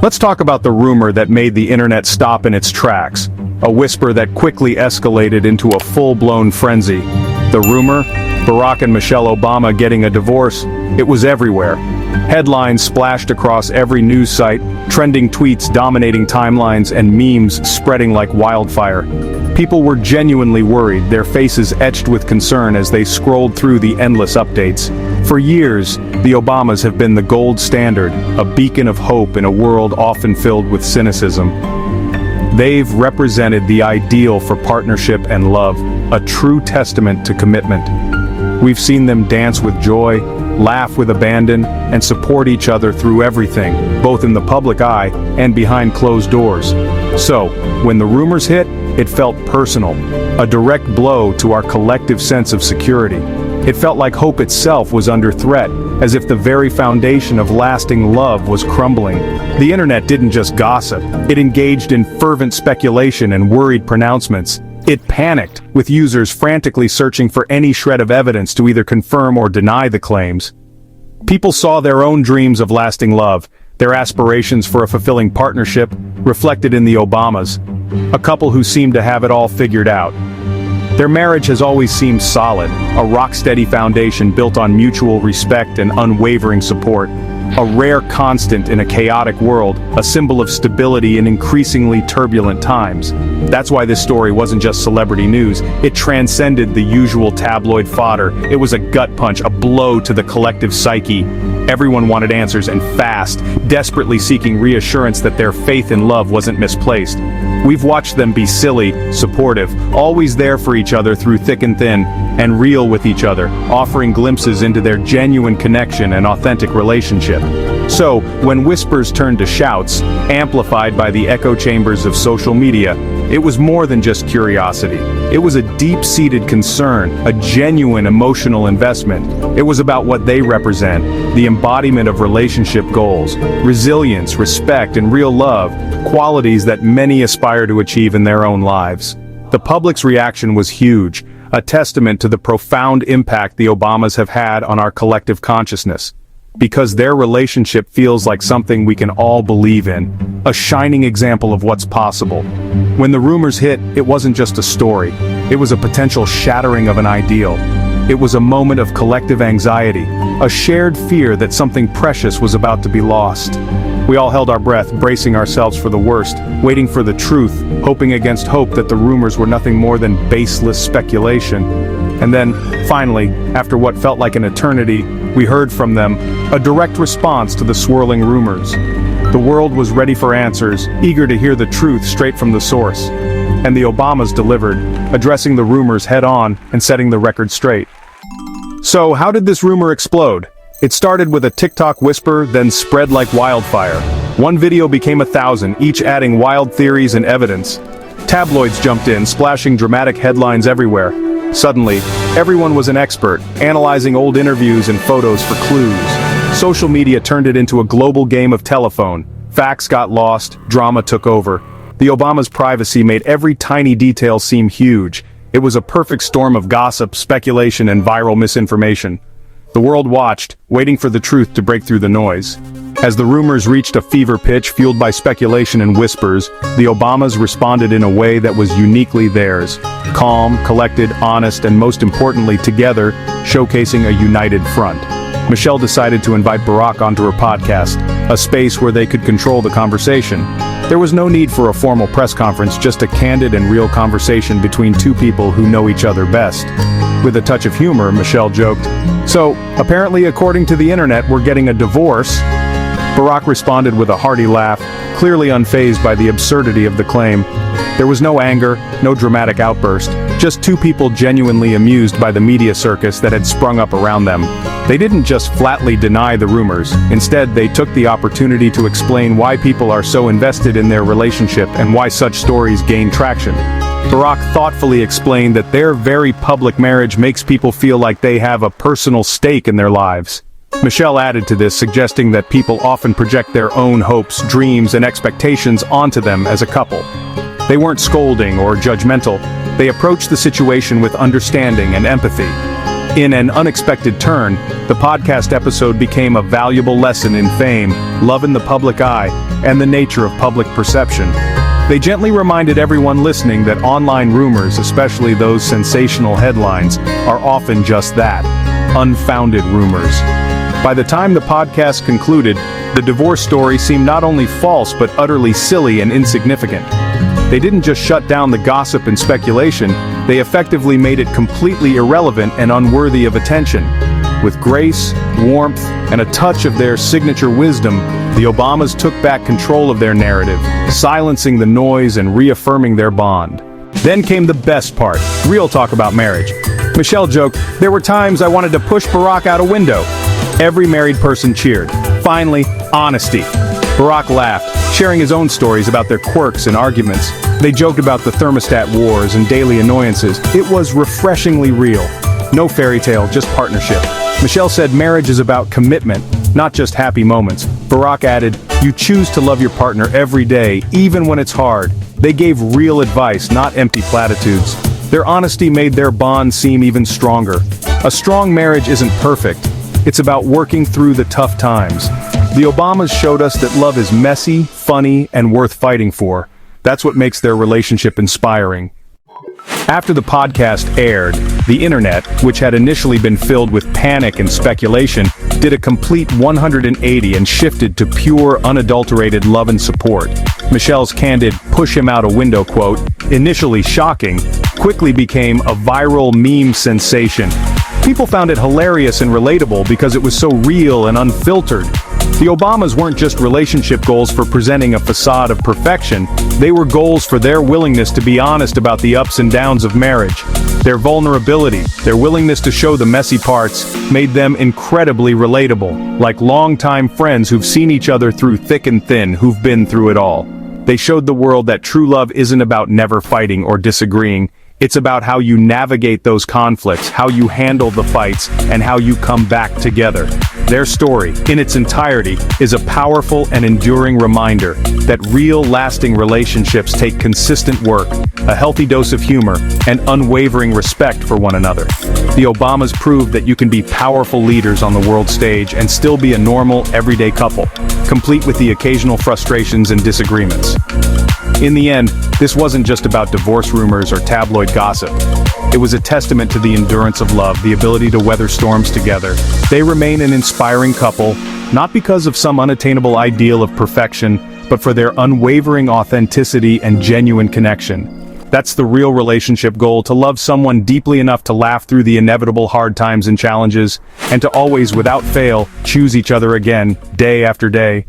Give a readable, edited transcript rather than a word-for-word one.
Let's talk about the rumor that made the internet stop in its tracks. A whisper that quickly escalated into a full-blown frenzy. The rumor? Barack and Michelle Obama getting a divorce? It was everywhere. Headlines splashed across every news site, trending tweets dominating timelines, and memes spreading like wildfire. People were genuinely worried, their faces etched with concern as they scrolled through the endless updates. For years, the Obamas have been the gold standard, a beacon of hope in a world often filled with cynicism. They've represented the ideal for partnership and love, a true testament to commitment. We've seen them dance with joy, laugh with abandon, and support each other through everything, both in the public eye and behind closed doors. So, when the rumors hit, it felt personal, a direct blow to our collective sense of security. It felt like hope itself was under threat, as if the very foundation of lasting love was crumbling. The internet didn't just gossip, it engaged in fervent speculation and worried pronouncements. It panicked, with users frantically searching for any shred of evidence to either confirm or deny the claims. People saw their own dreams of lasting love, their aspirations for a fulfilling partnership, reflected in the Obamas, a couple who seemed to have it all figured out. Their marriage has always seemed solid, a rock-steady foundation built on mutual respect and unwavering support. A rare constant in a chaotic world, a symbol of stability in increasingly turbulent times. That's why this story wasn't just celebrity news, it transcended the usual tabloid fodder. It was a gut punch, a blow to the collective psyche. Everyone wanted answers, and fast, desperately seeking reassurance that their faith in love wasn't misplaced. We've watched them be silly, supportive, always there for each other through thick and thin, and real with each other, offering glimpses into their genuine connection and authentic relationship. So, when whispers turned to shouts, amplified by the echo chambers of social media, it was more than just curiosity. It was a deep-seated concern, a genuine emotional investment. It was about what they represent, the embodiment of relationship goals, resilience, respect, and real love, qualities that many aspire to achieve in their own lives. The public's reaction was huge, a testament to the profound impact the Obamas have had on our collective consciousness. Because their relationship feels like something we can all believe in, a shining example of what's possible. When the rumors hit, it wasn't just a story, it was a potential shattering of an ideal. It was a moment of collective anxiety, a shared fear that something precious was about to be lost. We all held our breath, bracing ourselves for the worst, waiting for the truth, hoping against hope that the rumors were nothing more than baseless speculation. And then, finally, after what felt like an eternity, we heard from them, a direct response to the swirling rumors. The world was ready for answers, eager to hear the truth straight from the source. And the Obamas delivered, addressing the rumors head-on and setting the record straight. So, how did this rumor explode? It started with a TikTok whisper, then spread like wildfire. One video became 1,000, each adding wild theories and evidence. Tabloids jumped in, splashing dramatic headlines everywhere. Suddenly, everyone was an expert, analyzing old interviews and photos for clues. Social media turned it into a global game of telephone. Facts got lost, drama took over. The Obamas' privacy made every tiny detail seem huge. It was a perfect storm of gossip, speculation, and viral misinformation. The world watched, waiting for the truth to break through the noise. As the rumors reached a fever pitch fueled by speculation and whispers, the Obamas responded in a way that was uniquely theirs. Calm, collected, honest, and most importantly together, showcasing a united front. Michelle decided to invite Barack onto her podcast, a space where they could control the conversation. There was no need for a formal press conference, just a candid and real conversation between two people who know each other best. With a touch of humor, Michelle joked, "So, apparently according to the internet, we're getting a divorce." Barack responded with a hearty laugh, clearly unfazed by the absurdity of the claim. There was no anger, no dramatic outburst, just two people genuinely amused by the media circus that had sprung up around them. They didn't just flatly deny the rumors, instead they took the opportunity to explain why people are so invested in their relationship and why such stories gain traction. Barack thoughtfully explained that their very public marriage makes people feel like they have a personal stake in their lives. Michelle added to this, suggesting that people often project their own hopes, dreams, and expectations onto them as a couple. They weren't scolding or judgmental, they approached the situation with understanding and empathy. In an unexpected turn, the podcast episode became a valuable lesson in fame, love in the public eye, and the nature of public perception. They gently reminded everyone listening that online rumors, especially those sensational headlines, are often just that, unfounded rumors. By the time the podcast concluded, the divorce story seemed not only false but utterly silly and insignificant. They didn't just shut down the gossip and speculation, they effectively made it completely irrelevant and unworthy of attention. With grace, warmth, and a touch of their signature wisdom, the Obamas took back control of their narrative, silencing the noise and reaffirming their bond. Then came the best part, real talk about marriage. Michelle joked, "There were times I wanted to push Barack out a window." Every married person cheered. Finally, honesty. Barack laughed, sharing his own stories about their quirks and arguments. They joked about the thermostat wars and daily annoyances. It was refreshingly real. No fairy tale, just partnership. Michelle said marriage is about commitment, not just happy moments. Barack added, "You choose to love your partner every day, even when it's hard." They gave real advice, not empty platitudes. Their honesty made their bond seem even stronger. A strong marriage isn't perfect. It's about working through the tough times. The Obamas showed us that love is messy, funny, and worth fighting for. That's what makes their relationship inspiring. After the podcast aired, the internet, which had initially been filled with panic and speculation, did a complete 180 and shifted to pure, unadulterated love and support. Michelle's candid "push him out a window" quote, initially shocking, quickly became a viral meme sensation. People found it hilarious and relatable because it was so real and unfiltered. The Obamas weren't just relationship goals for presenting a facade of perfection, they were goals for their willingness to be honest about the ups and downs of marriage. Their vulnerability, their willingness to show the messy parts, made them incredibly relatable, like longtime friends who've seen each other through thick and thin, who've been through it all. They showed the world that true love isn't about never fighting or disagreeing. It's about how you navigate those conflicts, how you handle the fights, and how you come back together. Their story, in its entirety, is a powerful and enduring reminder that real, lasting relationships take consistent work, a healthy dose of humor, and unwavering respect for one another. The Obamas proved that you can be powerful leaders on the world stage and still be a normal, everyday couple, complete with the occasional frustrations and disagreements. In the end, this wasn't just about divorce rumors or tabloid gossip. It was a testament to the endurance of love, the ability to weather storms together. They remain an inspiring couple, not because of some unattainable ideal of perfection, but for their unwavering authenticity and genuine connection. That's the real relationship goal, to love someone deeply enough to laugh through the inevitable hard times and challenges, and to always, without fail, choose each other again, day after day.